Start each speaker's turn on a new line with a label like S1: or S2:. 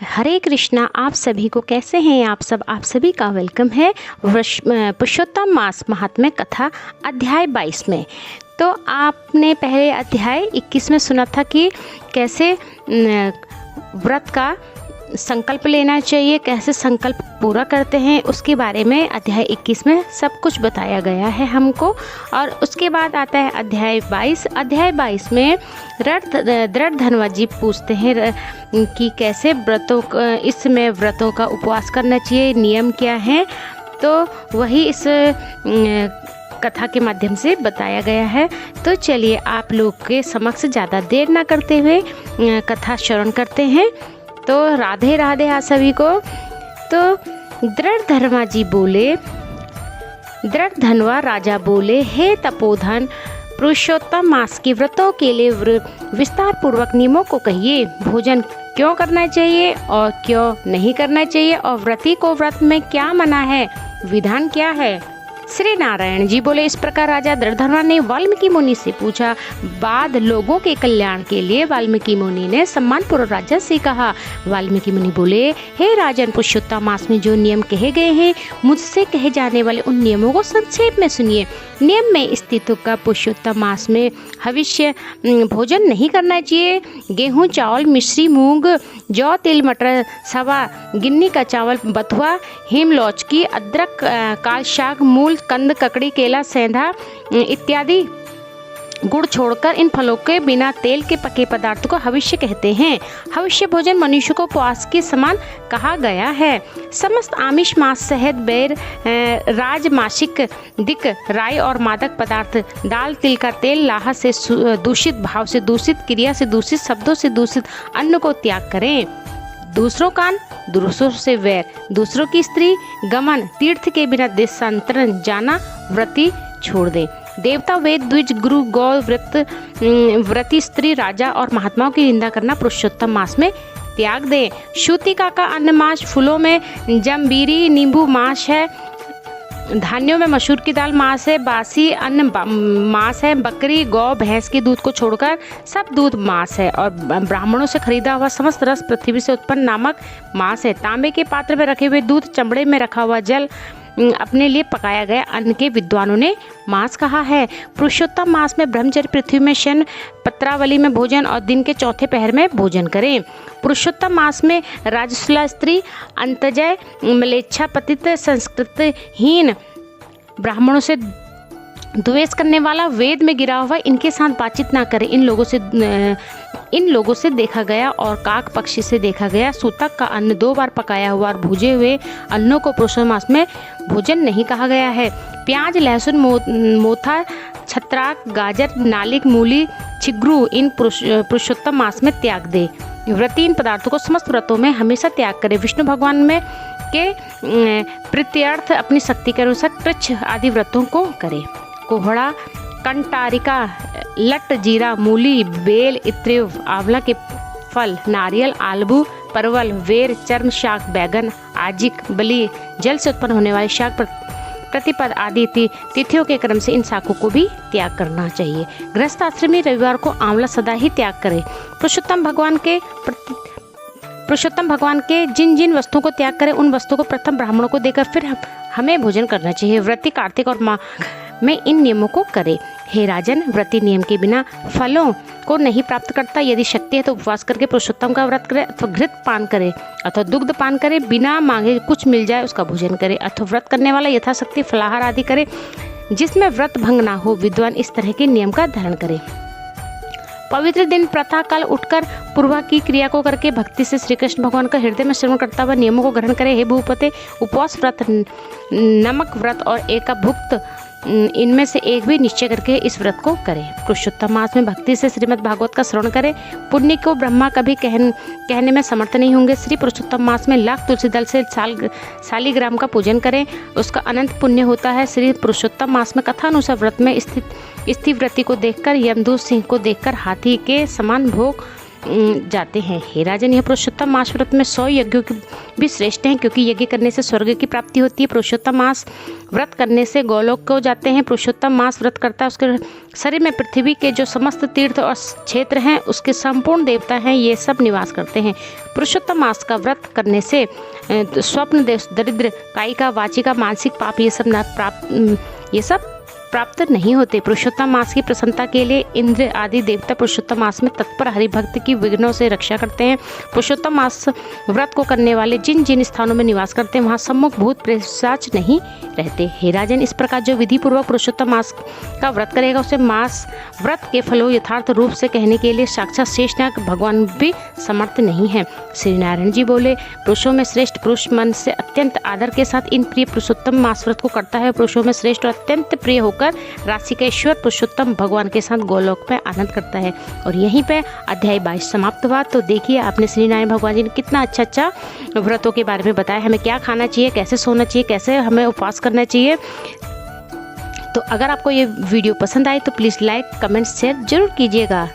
S1: हरे कृष्णा। आप सभी को कैसे हैं आप सभी का वेलकम है पुरुषोत्तम मास महात्म्य कथा अध्याय 22 में। तो आपने पहले अध्याय 21 में सुना था कि कैसे व्रत का संकल्प लेना चाहिए, कैसे संकल्प पूरा करते हैं, उसके बारे में अध्याय 21 में सब कुछ बताया गया है हमको। और उसके बाद आता है अध्याय 22। अध्याय 22 में दृढ़धनवा जी पूछते हैं कि कैसे इसमें व्रतों का उपवास करना चाहिए, नियम क्या है। तो वही इस कथा के माध्यम से बताया गया है। तो चलिए आप लोग के समक्ष ज़्यादा देर ना करते हुए कथा श्रवण करते हैं। तो राधे राधे आप सभी को। तो दृढ़धनवा राजा बोले, हे तपोधन, पुरुषोत्तम मास के व्रतों के लिए विस्तार पूर्वक नियमों को कहिए। भोजन क्यों करना चाहिए और क्यों नहीं करना चाहिए, और व्रती को व्रत में क्या मना है, विधान क्या है। श्री नारायण जी बोले, इस प्रकार राजा दृढ़धनवा ने वाल्मीकि मुनि से पूछा। बाद लोगों के कल्याण के लिए वाल्मीकि मुनि ने सम्मानपूर्वक राजा से कहा। वाल्मीकि मुनि बोले, हे राजन, पुरुषोत्तम मास में जो नियम कहे गए हैं, मुझसे कहे जाने वाले उन नियमों को संक्षेप में सुनिए। नियम में स्थित का पुरुषोत्तम मास में हविष्य भोजन नहीं करना चाहिए। गेहूँ, चावल, मिश्री, मूंग, जौ, तिल, मटर, सवा गिन्नी का चावल, बथुआ, हिम, लौचकी, अदरक, काल शाक, मूल, कंद, ककड़ी, केला, सेंधा इत्यादि गुड़ छोड़कर इन फलों के बिना तेल के पके पदार्थ को हविष्य कहते हैं। हविष्य भोजन मनुष्य को उपवास के समान कहा गया है। समस्त आमिष, मांस, शहद, बेर, राजमासिक, दिक, राई और मादक पदार्थ, दाल, तिल का तेल, लाह से दूषित, भाव से दूषित, क्रिया से दूषित, शब्दों से दूषित अन्न को त्याग करें। दूसरों का दूसरों से वैर, दूसरों की स्त्री गमन, तीर्थ के बिना देशांतरण जाना व्रती छोड़ दे। देवता, वेद, द्विज, गुरु, गौ, व्रती स्त्री, राजा और महात्माओं की निंदा करना पुरुषोत्तम मास में त्याग दे। शूतिका का अन्न मास, फूलों में जम्बीरी, नींबू मास है, धान्यों में मसूर की दाल मांस है, बासी अन्न मांस है, बकरी, गौ, भैंस के दूध को छोड़कर सब दूध मांस है, और ब्राह्मणों से खरीदा हुआ समस्त रस पृथ्वी से उत्पन्न नामक मांस है। तांबे के पात्र में रखे हुए दूध, चमड़े में रखा हुआ जल, अपने लिए पकाया गया अन्न के विद्वानों ने मांस कहा है। पुरुषोत्तम मास में ब्रह्मचर्य, पृथ्वी में शयन, पत्रावली में भोजन और दिन के चौथे पहर में भोजन करें। पुरुषोत्तम मास में राजसुला स्त्री, अंतजय, मलेच्छा, पतित, संस्कृतहीन, ब्राह्मणों से द्वेष करने वाला, वेद में गिरा हुआ, इनके साथ बातचीत ना करें। इन लोगों से देखा गया और काक पक्षी से देखा गया सूतक का अन्न 2 बार पकाया हुआ और भूजे हुए अन्नों को पुरुषोत्तम मास में भोजन नहीं कहा गया है। प्याज, लहसुन, मोथा, छत्राक, गाजर, नालिक, मूली, छिग्रू इन पुरुषोत्तम मास में त्याग दे। व्रती इन पदार्थों को समस्त व्रतों में हमेशा त्याग करे। विष्णु भगवान में के प्रीत्यर्थ अपनी शक्ति के अनुसार कृच्छ आदि व्रतों को करे। कोहड़ा, कंटारिका, लट, जीरा, मूली, बेल, इत्रिव, आंवला के फल, नारियल, आलू, परवल, वेर, चर्म शाक, बैगन, आजिक, बली, जल से उत्पन्न होने वाले शाक, प्रतिपद आदि तिथियों के क्रम से इन शाकों को भी त्याग करना चाहिए। गृहस्थ आश्रमी रविवार को आंवला सदा ही त्याग करे। पुरुषोत्तम भगवान के जिन जिन वस्तुओं को त्याग करें, उन वस्तुओं को प्रथम ब्राह्मणों को देकर फिर हमें भोजन करना चाहिए। व्रती कार्तिक और माघ में इन नियमों को करे। हे राजन, व्रती नियम के बिना फलों को नहीं प्राप्त करता। यदि शक्ति है तो उपवास करके पुरुषोत्तम का व्रत करे, अथवा घृत पान करे, अथवा दुग्ध पान करे, बिना मांगे कुछ मिल जाए उसका भोजन करे, अथवा व्रत करने वाला यथाशक्ति फलाहार आदि करे जिसमें व्रत भंग ना हो। विद्वान इस तरह के नियम का धारण करे। पवित्र दिन प्रातः काल उठकर पूर्वा की क्रिया को करके भक्ति से श्री कृष्ण भगवान का हृदय में श्रवण करता हुआ नियमों को ग्रहण करे। हे भूपते, उपवास व्रत, नमक व्रत और एकाभुक्त इनमें से एक भी निश्चय करके इस व्रत को करें। पुरुषोत्तम मास में भक्ति से श्रीमद् भागवत का श्रवण करें। पुण्य को ब्रह्मा कभी कहने में समर्थ नहीं होंगे। श्री पुरुषोत्तम मास में लाख तुलसी दल से शालिग्राम का पूजन करें, उसका अनंत पुण्य होता है। श्री पुरुषोत्तम मास में कथानुसार व्रत में स्थित व्रति को देखकर, यमदूत सिंह को देखकर हाथी के समान भोग जाते हैं। हे राजन, यह पुरुषोत्तम मास व्रत में 100 यज्ञों की भी श्रेष्ठ हैं, क्योंकि यज्ञ करने से स्वर्ग की प्राप्ति होती है। पुरुषोत्तम मास व्रत करने से गोलोक को जाते हैं। पुरुषोत्तम मास व्रत करता है, उसके शरीर में पृथ्वी के जो समस्त तीर्थ और क्षेत्र हैं, उसके संपूर्ण देवता हैं, ये सब निवास करते हैं। पुरुषोत्तम मास का व्रत करने से स्वप्न, दरिद्र, कायिका, वाचिका, मानसिक पाप ये सब प्राप्त नहीं होते। पुरुषोत्तम मास की प्रसन्नता के लिए इंद्र आदि देवता पुरुषोत्तम मास में तत्पर हरिभक्त की विघ्नों से रक्षा करते हैं। पुरुषोत्तम मास व्रत को करने वाले जिन जिन स्थानों में निवास करते हैं, वहाँ सम्मुख भूत पिशाच नहीं रहते। हे राजन, इस प्रकार जो विधि पूर्वक पुरुषोत्तम मास का व्रत करेगा, उसे मास व्रत के फलों यथार्थ रूप से कहने के लिए साक्षात शेषनाग भगवान भी समर्थ नहीं है। श्री नारायण जी बोले, पुरुषों में श्रेष्ठ पुरुष मन से अत्यंत आदर के साथ इन प्रिय पुरुषोत्तम मास व्रत को करता है। पुरुषों में श्रेष्ठ और अत्यंत प्रिय होकर राशि का ईश्वर पुरुषोत्तम भगवान के साथ गोलोक में आनंद करता है। और यहीं पे अध्याय 22 समाप्त हुआ। तो देखिए, आपने श्री नारायण भगवान जी ने कितना अच्छा व्रतों के बारे में बताया, हमें क्या खाना चाहिए, कैसे सोना चाहिए, कैसे हमें उपवास करना चाहिए। तो अगर आपको ये वीडियो पसंद आए तो प्लीज़ लाइक, कमेंट, शेयर जरूर कीजिएगा।